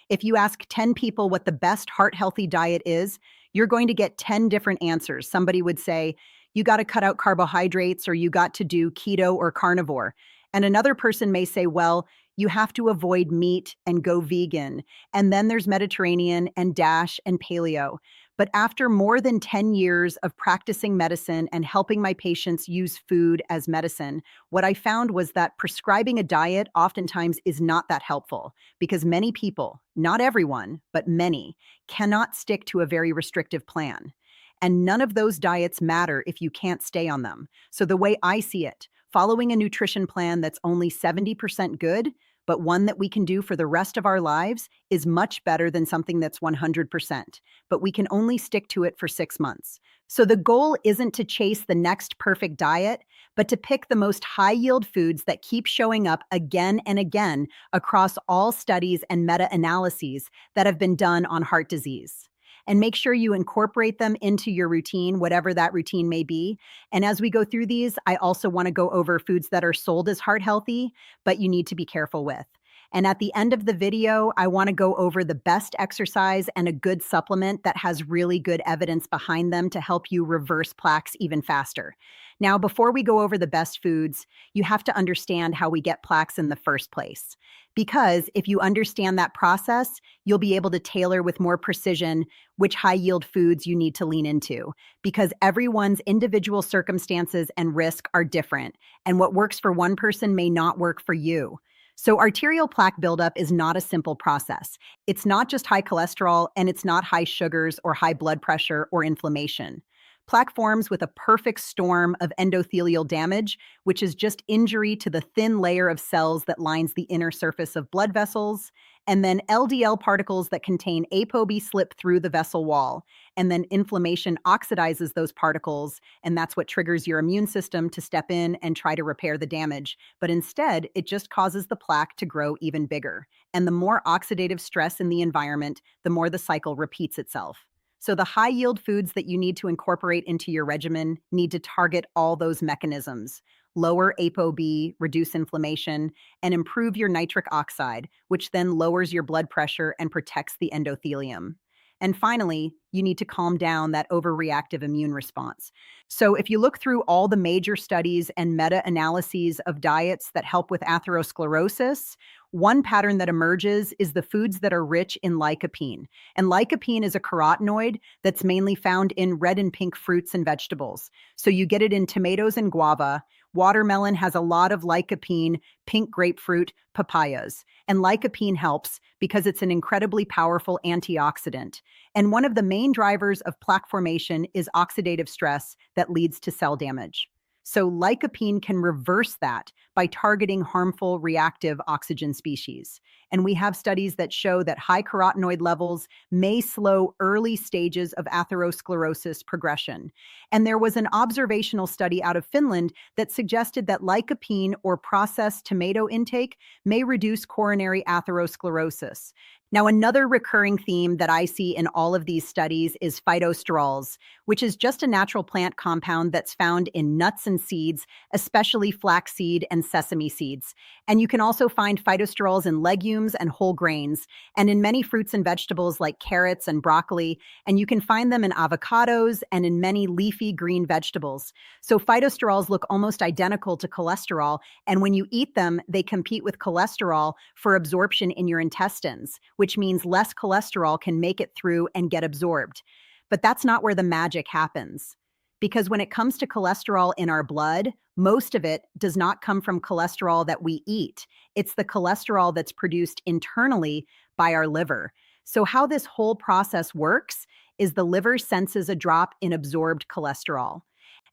If you ask 10 people what the best heart-healthy diet is, you're going to get 10 different answers. Somebody would say, you got to cut out carbohydrates or you got to do keto or carnivore. And another person may say, well, you have to avoid meat and go vegan. And then there's Mediterranean and DASH and paleo. But after more than 10 years of practicing medicine and helping my patients use food as medicine, what I found was that prescribing a diet oftentimes is not that helpful because many people, not everyone, but many, cannot stick to a very restrictive plan. And none of those diets matter if you can't stay on them. So the way I see it, following a nutrition plan that's only 70% good, but one that we can do for the rest of our lives is much better than something that's 100%, but we can only stick to it for 6 months. So the goal isn't to chase the next perfect diet, but to pick the most high-yield foods that keep showing up again and again across all studies and meta-analyses that have been done on heart disease. And make sure you incorporate them into your routine, whatever that routine may be. And as we go through these, I also want to go over foods that are sold as heart healthy, but you need to be careful with. And at the end of the video, I want to go over the best exercise and a good supplement that has really good evidence behind them to help you reverse plaques even faster. Now, before we go over the best foods, you have to understand how we get plaques in the first place. Because if you understand that process, you'll be able to tailor with more precision which high-yield foods you need to lean into. Because everyone's individual circumstances and risk are different, and what works for one person may not work for you. So arterial plaque buildup is not a simple process. It's not just high cholesterol, and it's not high sugars or high blood pressure or inflammation. Plaque forms with a perfect storm of endothelial damage, which is just injury to the thin layer of cells that lines the inner surface of blood vessels, and then LDL particles that contain ApoB slip through the vessel wall, and then inflammation oxidizes those particles, and that's what triggers your immune system to step in and try to repair the damage. But instead, it just causes the plaque to grow even bigger. And the more oxidative stress in the environment, the more the cycle repeats itself. So the high-yield foods that you need to incorporate into your regimen need to target all those mechanisms. Lower ApoB, reduce inflammation, and improve your nitric oxide, which then lowers your blood pressure and protects the endothelium. And finally, you need to calm down that overreactive immune response. So if you look through all the major studies and meta-analyses of diets that help with atherosclerosis, one pattern that emerges is the foods that are rich in lycopene. And lycopene is a carotenoid that's mainly found in red and pink fruits and vegetables. So you get it in tomatoes and guava. Watermelon has a lot of lycopene, pink grapefruit, papayas. And lycopene helps because it's an incredibly powerful antioxidant. And one of the main drivers of plaque formation is oxidative stress that leads to cell damage. So lycopene can reverse that by targeting harmful reactive oxygen species. And we have studies that show that high carotenoid levels may slow early stages of atherosclerosis progression. And there was an observational study out of Finland that suggested that lycopene or processed tomato intake may reduce coronary atherosclerosis. Now, another recurring theme that I see in all of these studies is phytosterols, which is just a natural plant compound that's found in nuts and seeds, especially flaxseed and sesame seeds. And you can also find phytosterols in legumes and whole grains, and in many fruits and vegetables like carrots and broccoli, and you can find them in avocados and in many leafy green vegetables. So phytosterols look almost identical to cholesterol, and when you eat them, they compete with cholesterol for absorption in your intestines, which means less cholesterol can make it through and get absorbed. But that's not where the magic happens. Because when it comes to cholesterol in our blood, most of it does not come from cholesterol that we eat. It's the cholesterol that's produced internally by our liver. So how this whole process works is the liver senses a drop in absorbed cholesterol.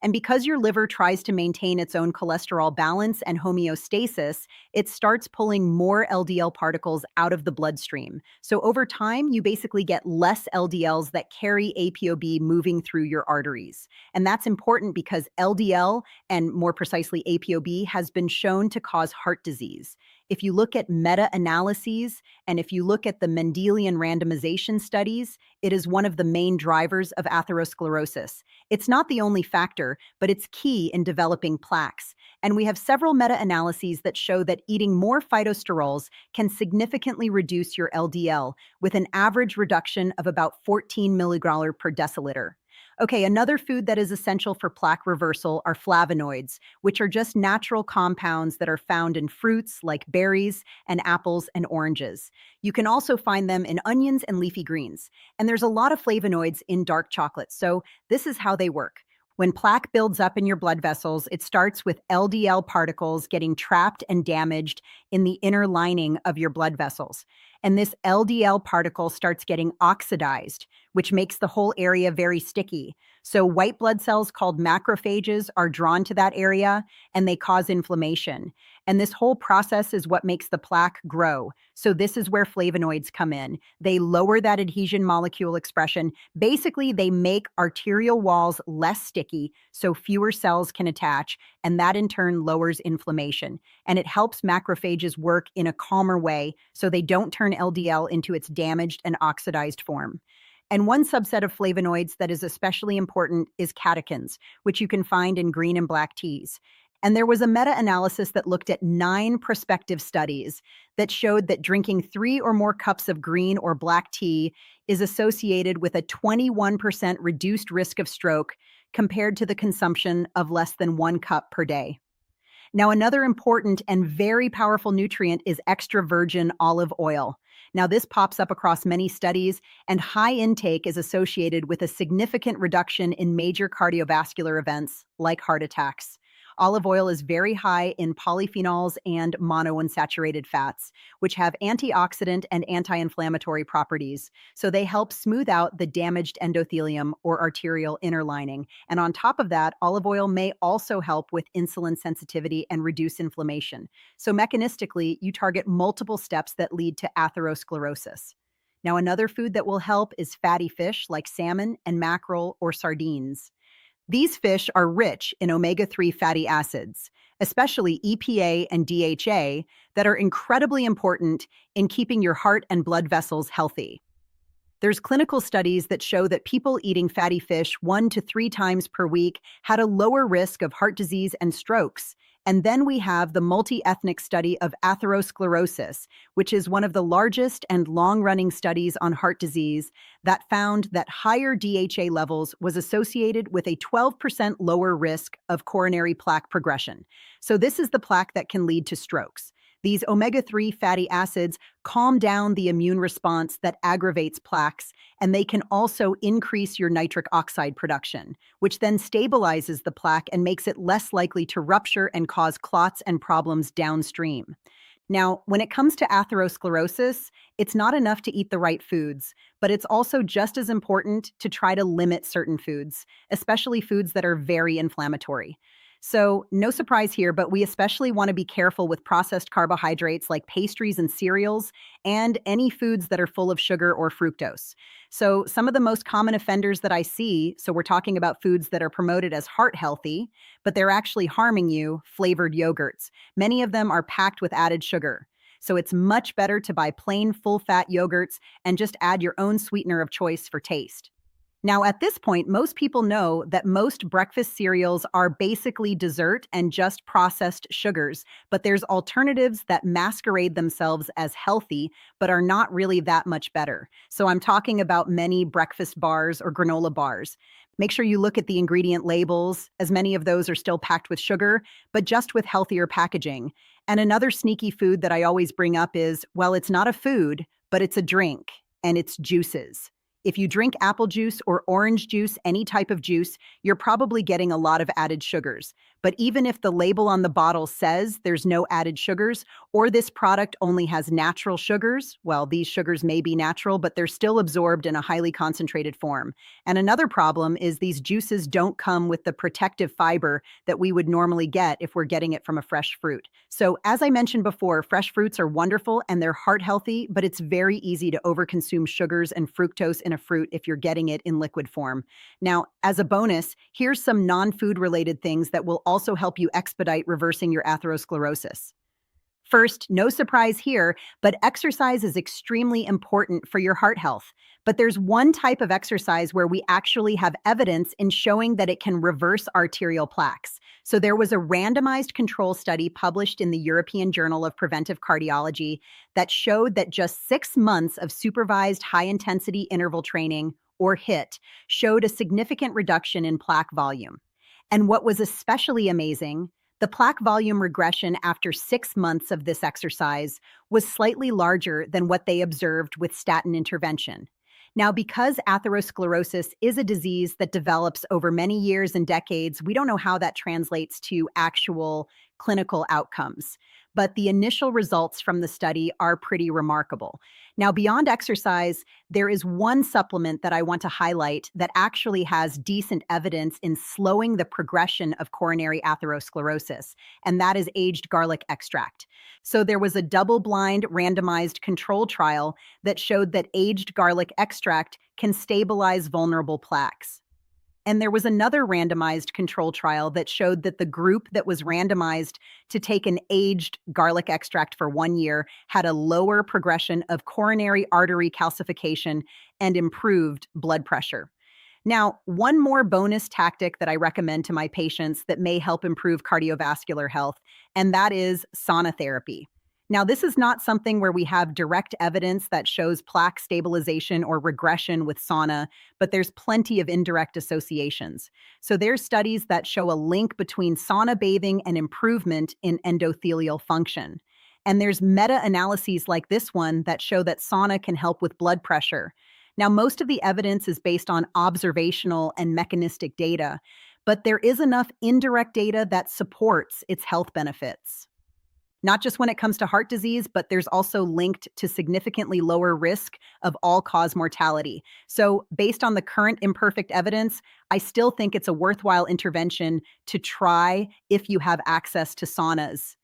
And because your liver tries to maintain its own cholesterol balance and homeostasis, it starts pulling more LDL particles out of the bloodstream. So over time, you basically get less LDLs that carry ApoB moving through your arteries. And that's important because LDL, and more precisely ApoB, has been shown to cause heart disease. If you look at meta-analyses and if you look at the Mendelian randomization studies, it is one of the main drivers of atherosclerosis. It's not the only factor, but it's key in developing plaques. And we have several meta-analyses that show that eating more phytosterols can significantly reduce your LDL with an average reduction of about 14 milligram per deciliter. Okay, another food that is essential for plaque reversal are flavonoids, which are just natural compounds that are found in fruits like berries and apples and oranges. You can also find them in onions and leafy greens. And there's a lot of flavonoids in dark chocolate. So this is how they work. When plaque builds up in your blood vessels, it starts with LDL particles getting trapped and damaged in the inner lining of your blood vessels. And this LDL particle starts getting oxidized, which makes the whole area very sticky. So white blood cells called macrophages are drawn to that area and they cause inflammation. And this whole process is what makes the plaque grow. So this is where flavonoids come in. They lower that adhesion molecule expression. Basically, they make arterial walls less sticky so fewer cells can attach, and that in turn lowers inflammation. And it helps macrophages work in a calmer way so they don't turn LDL into its damaged and oxidized form. And one subset of flavonoids that is especially important is catechins, which you can find in green and black teas. And there was a meta-analysis that looked at 9 prospective studies that showed that drinking 3 or more cups of green or black tea is associated with a 21% reduced risk of stroke compared to the consumption of less than 1 cup per day. Now, another important and very powerful nutrient is extra virgin olive oil. Now, this pops up across many studies, and high intake is associated with a significant reduction in major cardiovascular events like heart attacks. Olive oil is very high in polyphenols and monounsaturated fats, which have antioxidant and anti-inflammatory properties. So they help smooth out the damaged endothelium or arterial inner lining. And on top of that, olive oil may also help with insulin sensitivity and reduce inflammation. So mechanistically, you target multiple steps that lead to atherosclerosis. Now, another food that will help is fatty fish like salmon and mackerel or sardines. These fish are rich in omega-3 fatty acids, especially EPA and DHA, that are incredibly important in keeping your heart and blood vessels healthy. There's clinical studies that show that people eating fatty fish 1 to 3 times per week had a lower risk of heart disease and strokes. And then we have the multi-ethnic study of atherosclerosis, which is one of the largest and long-running studies on heart disease that found that higher DHA levels was associated with a 12% lower risk of coronary plaque progression. So this is the plaque that can lead to strokes. These omega-3 fatty acids calm down the immune response that aggravates plaques, and they can also increase your nitric oxide production, which then stabilizes the plaque and makes it less likely to rupture and cause clots and problems downstream. Now, when it comes to atherosclerosis, it's not enough to eat the right foods, but it's also just as important to try to limit certain foods, especially foods that are very inflammatory. So, no surprise here, but we especially want to be careful with processed carbohydrates like pastries and cereals and any foods that are full of sugar or fructose. So, some of the most common offenders that I see, so we're talking about foods that are promoted as heart healthy, but they're actually harming you, flavored yogurts. Many of them are packed with added sugar. So, it's much better to buy plain full-fat yogurts and just add your own sweetener of choice for taste. Now, at this point, most people know that most breakfast cereals are basically dessert and just processed sugars, but there's alternatives that masquerade themselves as healthy, but are not really that much better. So I'm talking about many breakfast bars or granola bars. Make sure you look at the ingredient labels, as many of those are still packed with sugar, but just with healthier packaging. And another sneaky food that I always bring up is, well, it's not a food, but it's a drink, and it's juices. If you drink apple juice or orange juice, any type of juice, you're probably getting a lot of added sugars. But even if the label on the bottle says there's no added sugars, or this product only has natural sugars, well, these sugars may be natural, but they're still absorbed in a highly concentrated form. And another problem is these juices don't come with the protective fiber that we would normally get if we're getting it from a fresh fruit. So as I mentioned before, fresh fruits are wonderful and they're heart healthy, but it's very easy to overconsume sugars and fructose in a fruit if you're getting it in liquid form. Now, as a bonus, here's some non-food related things that will also help you expedite reversing your atherosclerosis. First, no surprise here, but exercise is extremely important for your heart health. But there's one type of exercise where we actually have evidence in showing that it can reverse arterial plaques. So there was a randomized control study published in the European Journal of Preventive Cardiology that showed that just 6 months of supervised high-intensity interval training, or HIIT, showed a significant reduction in plaque volume. And what was especially amazing, the plaque volume regression after 6 months of this exercise was slightly larger than what they observed with statin intervention. Now, because atherosclerosis is a disease that develops over many years and decades, we don't know how that translates to actual clinical outcomes. But the initial results from the study are pretty remarkable. Now, beyond exercise, there is one supplement that I want to highlight that actually has decent evidence in slowing the progression of coronary atherosclerosis, and that is aged garlic extract. So there was a double-blind randomized control trial that showed that aged garlic extract can stabilize vulnerable plaques. And there was another randomized control trial that showed that the group that was randomized to take an aged garlic extract for 1 year had a lower progression of coronary artery calcification and improved blood pressure. Now, one more bonus tactic that I recommend to my patients that may help improve cardiovascular health, and that is sauna therapy. Now, this is not something where we have direct evidence that shows plaque stabilization or regression with sauna, but there's plenty of indirect associations. So there's studies that show a link between sauna bathing and improvement in endothelial function. And there's meta-analyses like this one that show that sauna can help with blood pressure. Now, most of the evidence is based on observational and mechanistic data, but there is enough indirect data that supports its health benefits. Not just when it comes to heart disease, but there's also linked to significantly lower risk of all-cause mortality. So based on the current imperfect evidence, I still think it's a worthwhile intervention to try if you have access to saunas.